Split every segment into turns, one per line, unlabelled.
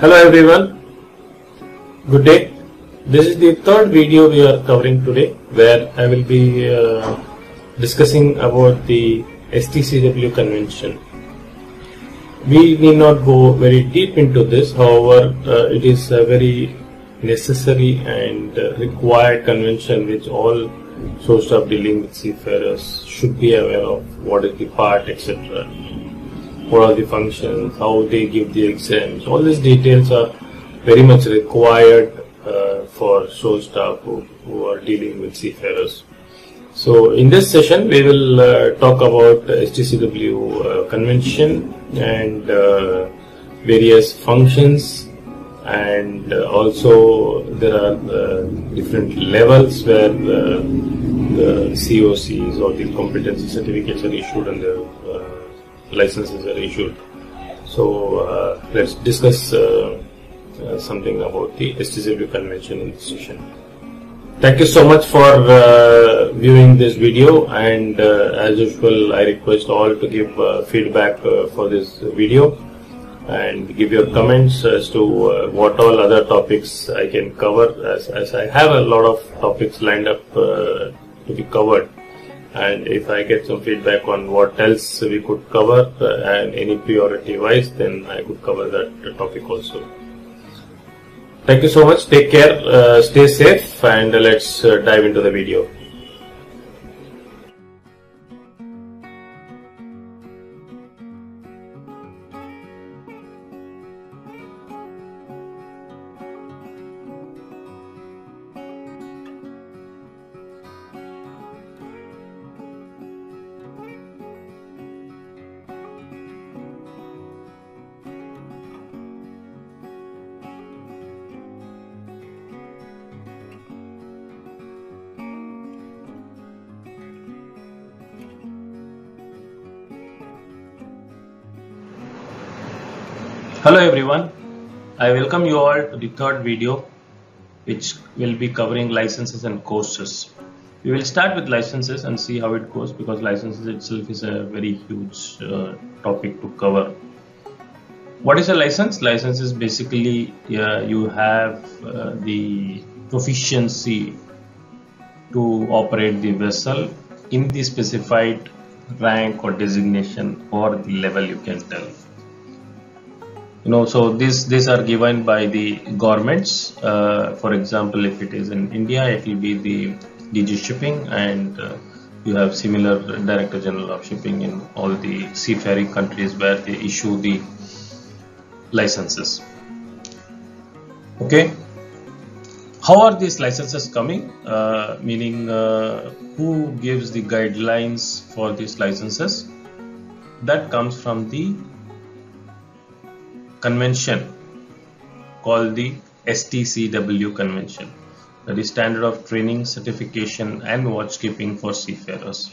Hello everyone, good day. This is the third video we are covering today, where I will be discussing about the STCW convention. We need not go very deep into this, however it is a very necessary and required convention which all source of dealing with seafarers should be aware of. What is the part, etc. What are the functions, how they give the exams. All these details are very much required for shore staff who are dealing with seafarers. So in this session we will talk about STCW convention and various functions, and also there are different levels where the COCs or the competency certificates are issued and the licenses are issued. So let's discuss something about the STCW convention in this session. Thank you so much for viewing this video, and as usual I request all to give feedback for this video and give your comments as to what all other topics I can cover, as I have a lot of topics lined up to be covered. And if I get some feedback on what else we could cover and any priority wise, then I could cover that topic also. Thank you so much. Take care, stay safe, and let's dive into the video. Hello everyone, I welcome you all to the third video, which will be covering licenses and courses. We will start with licenses and see how it goes, because licenses itself is a very huge topic to cover. What is a license? License is basically you have the proficiency to operate the vessel in the specified rank or designation or the level, you can tell. So these are given by the governments. For example, if it is in India, it will be the DG Shipping, and you have similar Director General of Shipping in all the seafaring countries where they issue the licenses. Okay, how are these licenses coming? Meaning who gives the guidelines for these licenses? That comes from the convention called the STCW convention, that is Standard of Training, Certification and Watchkeeping for Seafarers.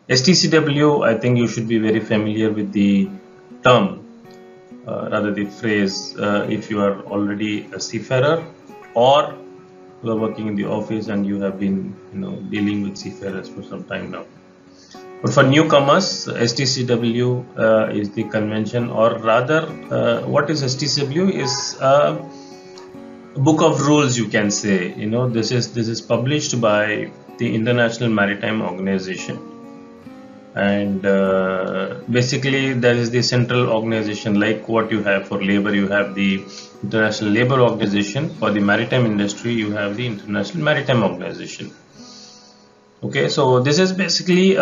STCW, I think you should be very familiar with the term, rather the phrase, if you are already a seafarer or you are working in the office and you have been dealing with seafarers for some time now. But for newcomers, STCW is the convention, or rather what is STCW is a book of rules, you can say. This is published by the International Maritime Organization, and basically that is the central organization. Like what you have for labor, you have the International Labour Organization. For the maritime industry, you have the International Maritime Organization. Okay, so this is basically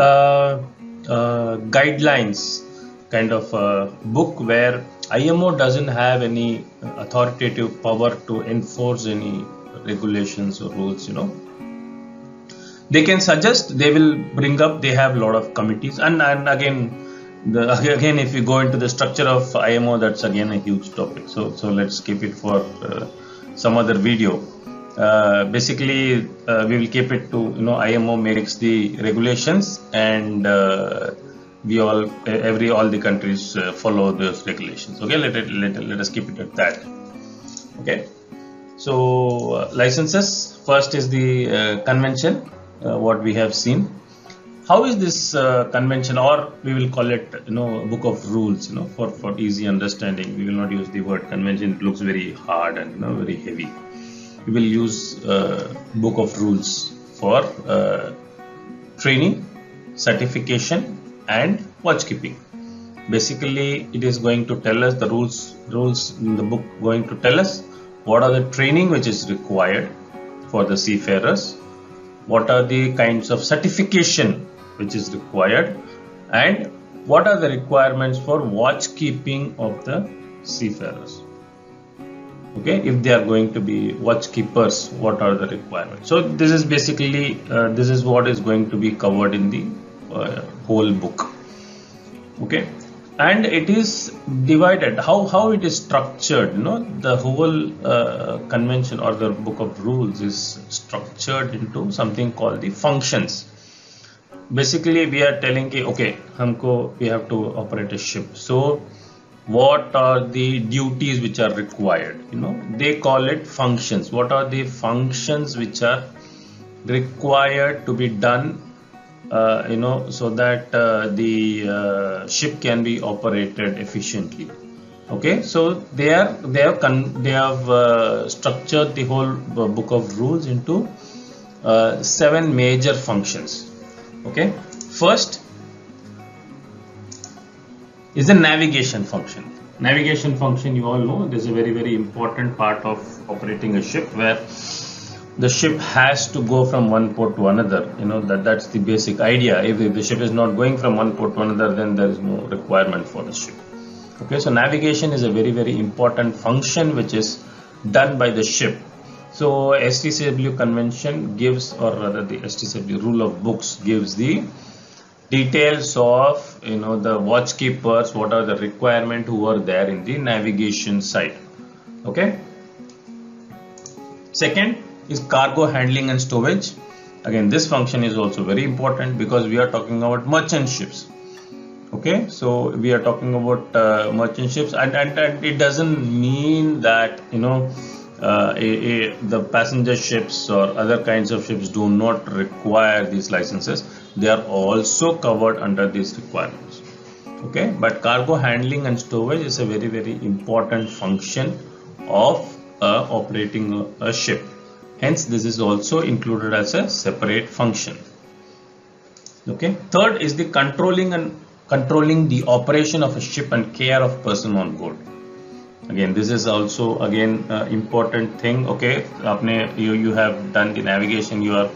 guidelines kind of a book where IMO doesn't have any authoritative power to enforce any regulations or rules. They can suggest, they will bring up, they have a lot of committees, and again if you go into the structure of IMO, that's again a huge topic, so let's keep it for some other video. Basically we will keep it to IMO makes the regulations, and all the countries follow those regulations. Okay, let us keep it at that. Okay, so licenses, first is the convention, what we have seen. how is this convention, or we will call it, book of rules, for easy understanding. We will not use the word convention. It looks very hard and very heavy. We will use book of rules for training, certification, and watchkeeping. Basically, it is going to tell us the rules in the book, going to tell us what are the training which is required for the seafarers, what are the kinds of certification which is required, and what are the requirements for watchkeeping of the seafarers. Okay, if they are going to be watchkeepers, what are the requirements? So this is basically this is what is going to be covered in the whole book. Okay, and it is divided, how it is structured. The whole convention or the book of rules is structured into something called the functions. Basically, we are telling, okay, we have to operate a ship. So what are the duties which are required? They call it functions. What are the functions which are required to be done, so that the ship can be operated efficiently? Okay, so they have structured the whole book of rules into 7 major functions. Okay, first is the navigation function. Navigation function, you all know, this is a very, very important part of operating a ship, where the ship has to go from one port to another. That's the basic idea. If the ship is not going from one port to another, then there is no requirement for the ship. Okay, so navigation is a very, very important function which is done by the ship. So STCW convention gives, or rather the STCW rule of books gives the details of the watchkeepers, what are the requirements who are there in the navigation side. Okay, second is cargo handling and stowage. Again, this function is also very important because we are talking about merchant ships. Okay, so we are talking about merchant ships, and it doesn't mean that the passenger ships or other kinds of ships do not require these licenses. They are also covered under these requirements. Okay, but cargo handling and stowage is a very, very important function of operating a ship. Hence, this is also included as a separate function. Okay, third is the controlling the operation of a ship and care of person on board. Again, this is also important thing. Okay, you have done the navigation, you are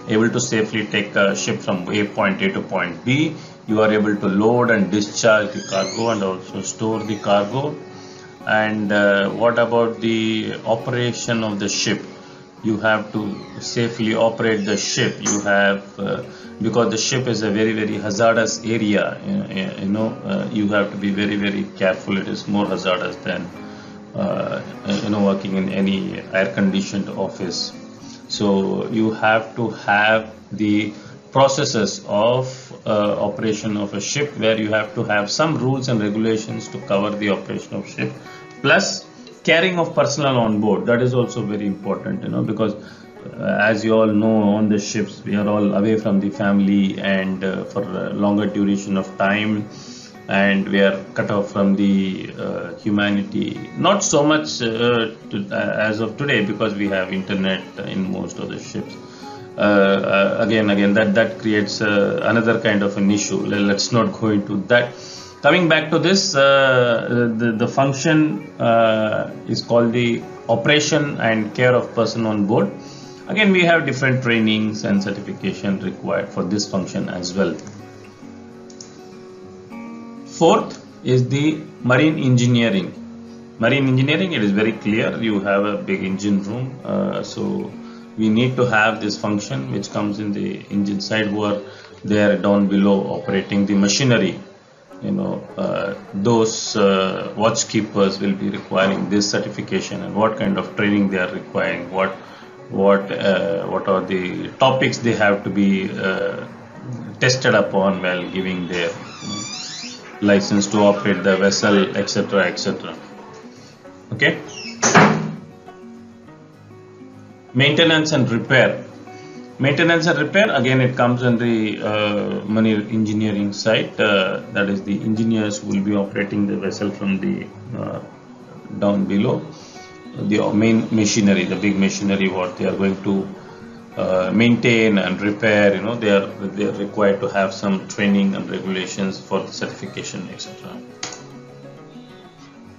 able to safely take a ship from point A to point B. You are able to load and discharge the cargo and also store the cargo. And what about the operation of the ship? You have to safely operate the ship. You have because the ship is a very, very hazardous area. You have to be very, very careful. It is more hazardous than working in any air-conditioned office. So you have to have the processes of operation of a ship, where you have to have some rules and regulations to cover the operation of ship, plus carrying of personnel on board. That is also very important, because as you all know, on the ships we are all away from the family and for a longer duration of time, and we are cut off from the humanity. Not so much as of today, because we have internet in most of the ships. Again, that creates another kind of an issue. Let's not go into that. Coming back to this, the function is called the operation and care of person on board. Again, we have different trainings and certification required for this function as well. Fourth is the marine engineering. Marine engineering, it is very clear. You have a big engine room, so we need to have this function which comes in the engine side, who are there down below operating the machinery. Those watchkeepers will be requiring this certification, and what kind of training they are requiring, what are the topics they have to be tested upon while giving their license to operate the vessel, etc., etc. Okay. Maintenance and repair.
Maintenance and repair, again it comes on the marine engineering side. That is, the engineers who will be operating the vessel from the down below. The main machinery, the big machinery, what they are going to maintain and repair, they are required to have some training and regulations for the certification, etc.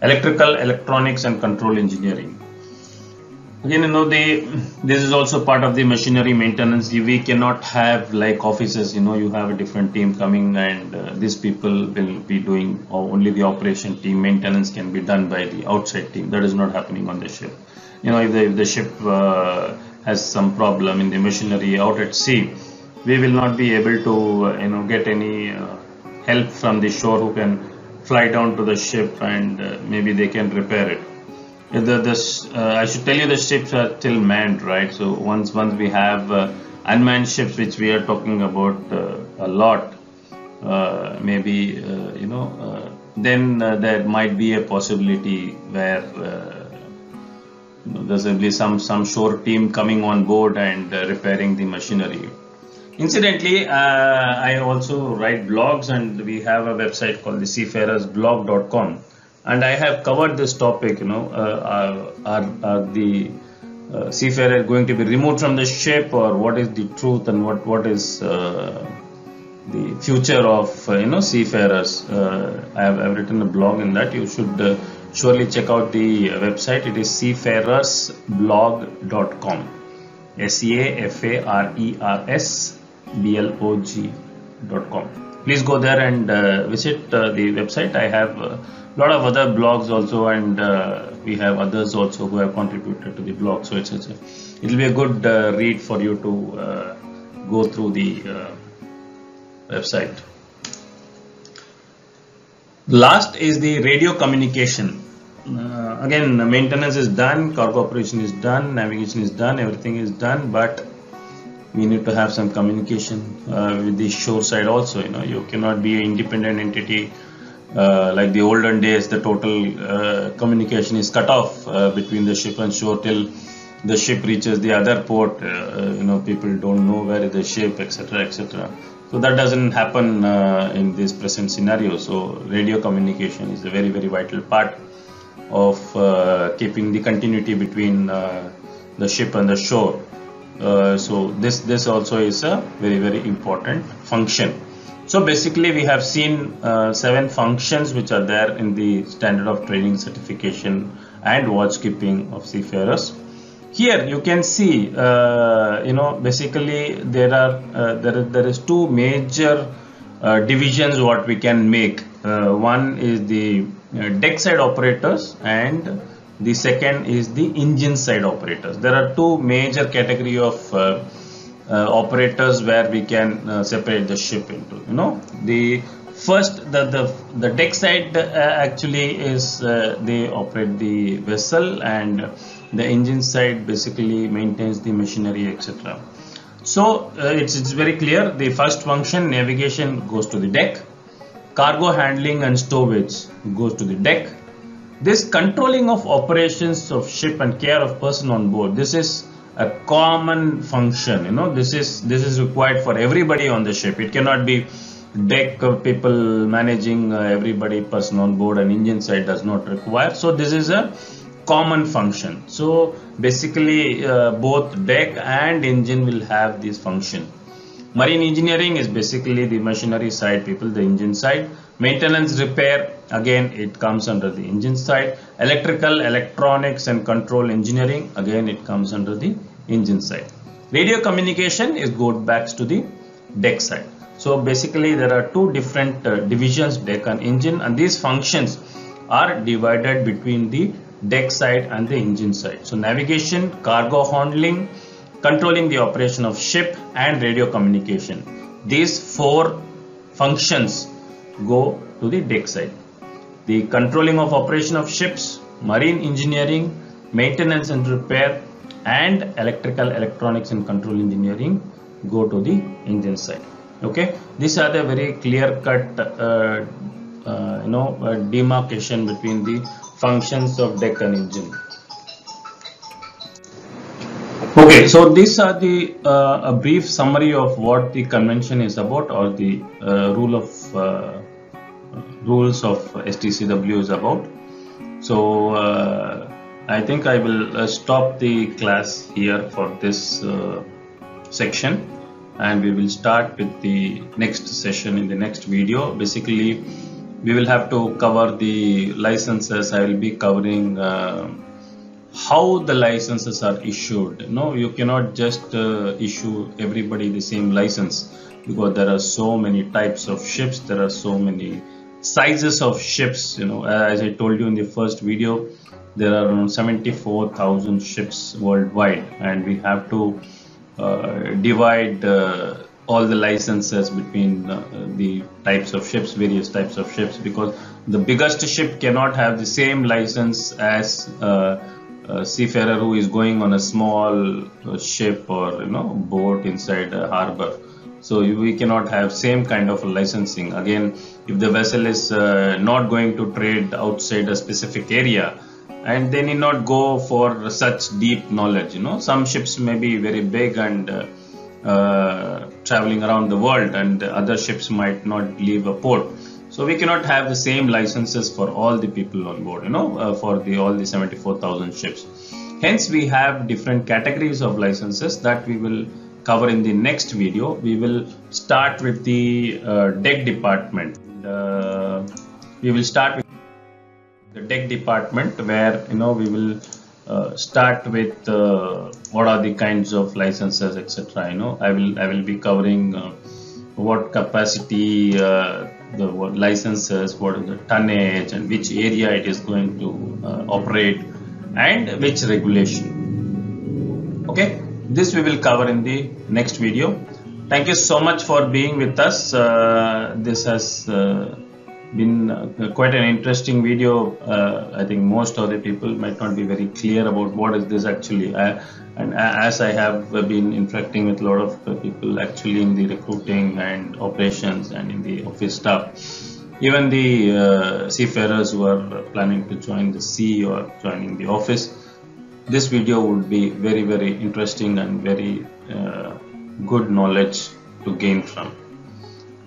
Electrical, electronics and control engineering. Again, this is also part of the machinery maintenance. We cannot have like offices, you have a different team coming, and these people will be doing only the operation team. Maintenance can be done by the outside team. That is not happening on the ship. If the ship has some problem in the machinery out at sea, we will not be able to, get any help from the shore who can fly down to the ship and maybe they can repair it. I should tell you, the ships are still manned, right? So once we have unmanned ships, which we are talking about a lot, then there might be a possibility where there will be some shore team coming on board and repairing the machinery. Incidentally, I also write blogs, and we have a website called the seafarersblog.com. And I have covered this topic, are the seafarer going to be removed from the ship, or what is the truth, and what is the future of seafarers. I've written a blog in that. You should surely check out the website. It is seafarersblog.com. seafarersblog.com. Please go there and visit the website. I have a lot of other blogs also, and we have others also who have contributed to the blog. So it will be a good read for you to go through the website. Last is the radio communication. Again, maintenance is done, cargo operation is done, navigation is done, everything is done, but we need to have some communication with the shore side also. You cannot be an independent entity like the olden days. The total communication is cut off between the ship and shore till the ship reaches the other port. People don't know where is the ship, etc., etc. So that doesn't happen in this present scenario. So radio communication is a very, very vital part of keeping the continuity between the ship and the shore. So this also is a very, very important function. So basically we have seen 7 functions which are there in the standard of training, certification and watch keeping of seafarers. Here you can see, basically there is 2 major divisions what we can make. One is the deck side operators, and the second is the engine side operators. There are 2 major category of operators where we can separate the ship into. The first, the deck side actually is they operate the vessel, and the engine side basically maintains the machinery, etc. So it's very clear. The first function, navigation, goes to the deck. Cargo handling and stowage goes to the deck. This controlling of operations of ship and care of person on board, this is a common function. This is required for everybody on the ship. It cannot be deck people managing everybody, person on board, and engine side does not require. So this is a common function. So basically both deck and engine will have this function. Marine engineering is basically the machinery side people, the engine side. Maintenance, repair, again it comes under the engine side. Electrical, electronics and control engineering, again it comes under the engine side. Radio communication goes back to the deck side. So basically there are 2 different divisions, deck and engine, and these functions are divided between the deck side and the engine side. So navigation, cargo handling, controlling the operation of ship and radio communication. These 4 functions go to the deck side. The controlling of operation of ships, marine engineering, maintenance and repair, and electrical, electronics and control engineering go to the engine side. Okay, these are the very clear cut demarcation between the functions of deck and engine. Okay, so these are the a brief summary of what the convention is about, or the rules of STCW is about. So I think I will stop the class here for this section, and we will start with the next session in the next video. Basically, we will have to cover the licenses. I will be covering how the licenses are issued. No, you cannot just issue everybody the same license, because there are so many types of ships, there are so many sizes of ships. As I told you in the first video, there are around 74,000 ships worldwide, and we have to divide all the licenses between the types of ships, various types of ships, because the biggest ship cannot have the same license as seafarer who is going on a small ship or boat inside a harbor. So we cannot have same kind of licensing. Again, if the vessel is not going to trade outside a specific area, and they need not go for such deep knowledge. Some ships may be very big and traveling around the world, and other ships might not leave a port. So we cannot have the same licenses for all the people on board, for all the 74,000 ships. Hence, we have different categories of licenses that we will cover in the next video. We will start with the deck department. We will start with the deck department, where we will start with what are the kinds of licenses, etc. I will be covering what capacity the licenses, what is the tonnage, and which area it is going to operate, and which regulation. Okay, this we will cover in the next video. Thank you so much for being with us. This has been quite an interesting video. I think most of the people might not be very clear about what is this actually. And as I have been interacting with a lot of people actually in the recruiting and operations and in the office staff, even the seafarers who are planning to join the sea or joining the office, this video would be very, very interesting and very good knowledge to gain from.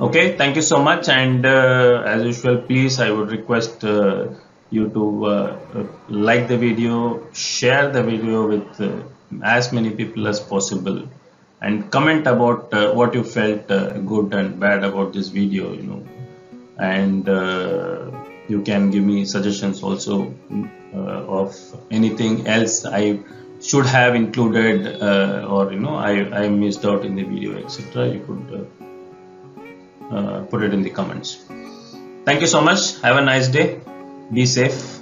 Okay, thank you so much, and as usual, please, I would request you to like the video, share the video with as many people as possible, and comment about what you felt good and bad about this video, and you can give me suggestions also of anything else I should have included, or I missed out in the video, etc. You could put it in the comments. Thank you so much. Have a nice day. Be safe.